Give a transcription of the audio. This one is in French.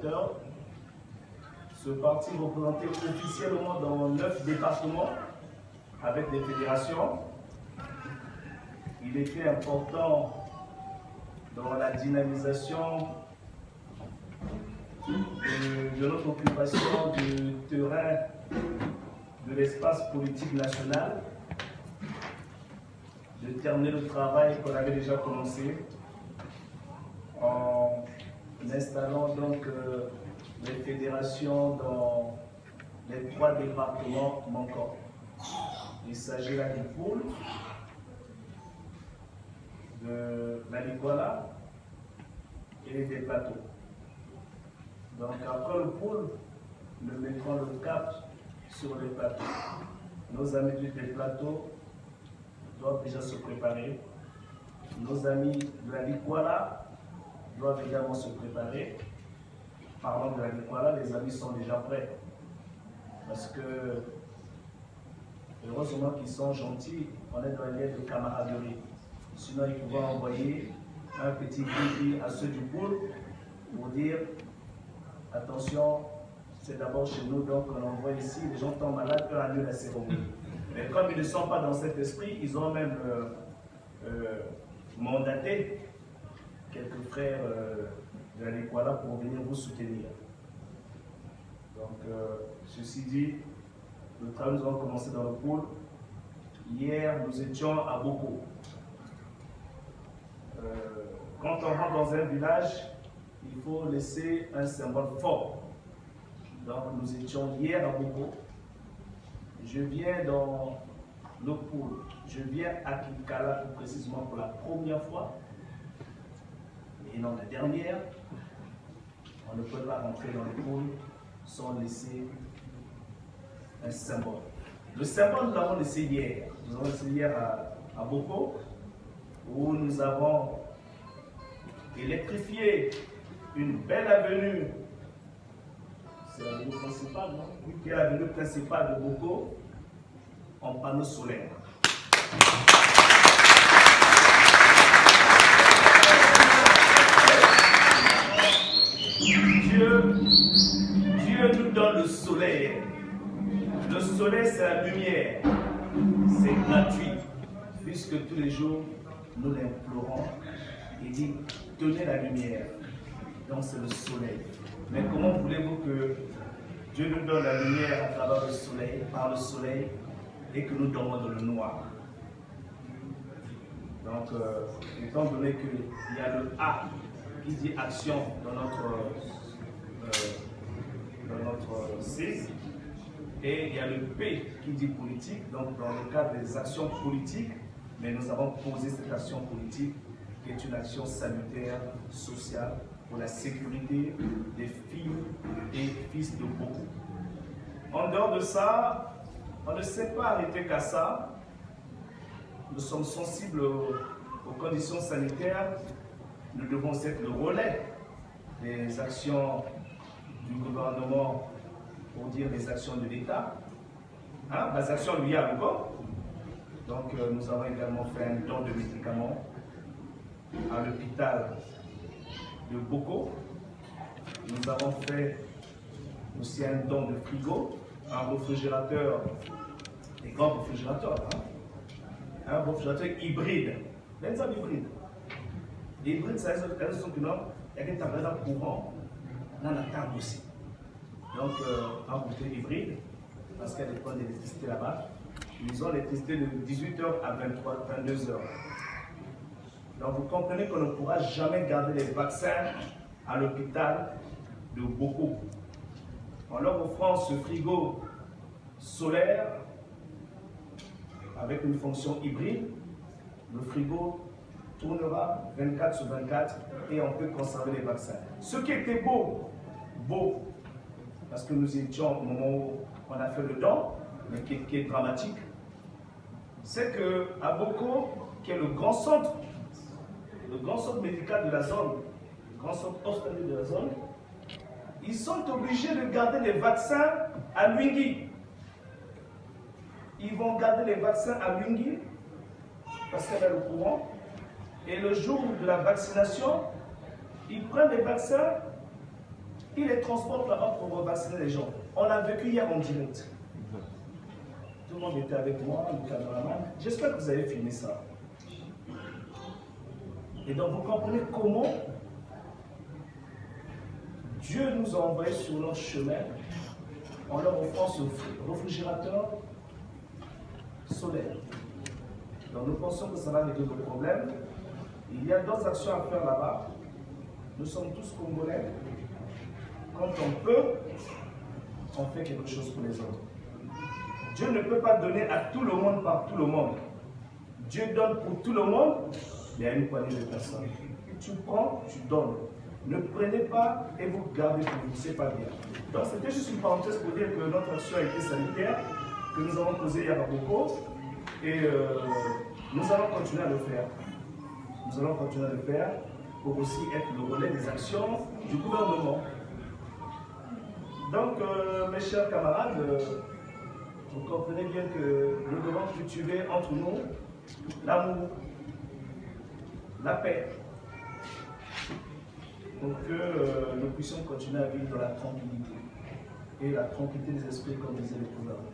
électeurs. Ce parti est représenté officiellement dans 9 départements avec des fédérations. Il était important dans la dynamisation de notre occupation du terrain de l'espace politique national, de terminer le travail qu'on avait déjà commencé en installant donc les fédérations dans les 3 départements manquants. Il s'agit là du pôle, de la Liguala et des plateaux. Donc après le pôle, nous mettrons le cap sur les plateaux. Nos amis des plateaux doivent déjà se préparer. Nos amis de la Liguala doivent également se préparer. Parlant de la Liguala, les amis sont déjà prêts. Parce que, heureusement qu'ils sont gentils, on est dans un lien de camaraderie. Sinon, ils pouvaient envoyer un petit cri à ceux du pôle pour dire attention, c'est d'abord chez nous, donc on envoie ici, les gens tombent malades, eux annulent la cérémonie. Mais comme ils ne sont pas dans cet esprit, ils ont même mandaté quelques frères de la Liguala pour venir vous soutenir. Donc, ceci dit, le travail nous avons commencé dans le pôle. Hier, nous étions à Boko. Quand on rentre dans un village, il faut laisser un symbole fort. Donc, nous étions hier à Boko. Je viens dans le pôle. Je viens à Kikala plus précisément pour la première fois. Et non la dernière. On ne peut pas rentrer dans le pôle sans laisser un symbole. Le symbole, nous l'avons laissé hier. Nous avons laissé hier à Boko, où nous avons électrifié une belle avenue. C'est l'avenue principale, non? Oui, qui est l'avenue principale de Boko, en panneaux solaires. Dieu nous donne le soleil. Le soleil, c'est la lumière. C'est gratuit. Puisque tous les jours, nous l'implorons. Il dit, donnez la lumière. Donc, c'est le soleil. Mais comment voulez-vous que Dieu nous donne la lumière à travers le soleil, par le soleil, et que nous dormons dans le noir? Donc, étant donné qu'il y a le A qui dit action dans notre C, et il y a le P qui dit politique, donc dans le cadre des actions politiques, mais nous avons posé cette action politique qui est une action sanitaire, sociale, pour la sécurité des filles et fils de beaucoup. En dehors de ça, on ne s'est pas arrêté qu'à ça. Nous sommes sensibles aux conditions sanitaires. Nous devons être le relais des actions du gouvernement, pour dire les actions de l'État, les actions liées à l'Ougand. Donc nous avons également fait un don de médicaments à l'hôpital de Boko. Nous avons fait aussi un don de frigo, un réfrigérateur, des grands réfrigérateurs, un réfrigérateur hybride. Les hommes hybrides. Hybride, c'est un son que non, il y a des températures courant dans la table aussi. Donc, un bouteille hybride, parce qu'il y a des points d'électricité là-bas. Ils ont l'électricité de 18h à 22h. Donc, vous comprenez qu'on ne pourra jamais garder les vaccins à l'hôpital de Boko. En leur offrant ce frigo solaire avec une fonction hybride, le frigo tournera 24 sur 24 et on peut conserver les vaccins. Ce qui était beau, parce que nous étions au moment où on a fait le don, mais qui est dramatique, c'est qu'à Boko, qui est le grand centre médical de la zone, le grand centre hospitalier de la zone, ils sont obligés de garder les vaccins à Lwingi. Ils vont garder les vaccins à Lwingi, parce qu'il y a le courant, et le jour de la vaccination, ils prennent les vaccins il les transporte là-bas pour vacciner les gens. On l'a vécu hier en direct. Tout le monde était avec moi, le caméraman. J'espère que vous avez filmé ça. Et donc vous comprenez comment Dieu nous a envoyés sur leur chemin en leur offrant ce réfrigérateur solaire. Donc nous pensons que ça va régler le problème. Il y a d'autres actions à faire là-bas. Nous sommes tous Congolais. Quand on peut, on fait quelque chose pour les autres. Dieu ne peut pas donner à tout le monde par tout le monde. Dieu donne pour tout le monde, mais il y a une poignée de personnes. Tu prends, tu donnes. Ne prenez pas et vous gardez pour vous, c'est pas bien. Donc c'était juste une parenthèse pour dire que notre action a été sanitaire, que nous avons posé hier à Boko, et nous allons continuer à le faire. Nous allons continuer à le faire pour aussi être le relais des actions du gouvernement. Donc, mes chers camarades, vous comprenez bien que nous devons cultiver entre nous l'amour, la paix, pour que nous puissions continuer à vivre dans la tranquillité et la tranquillité des esprits, comme disait le proverbe.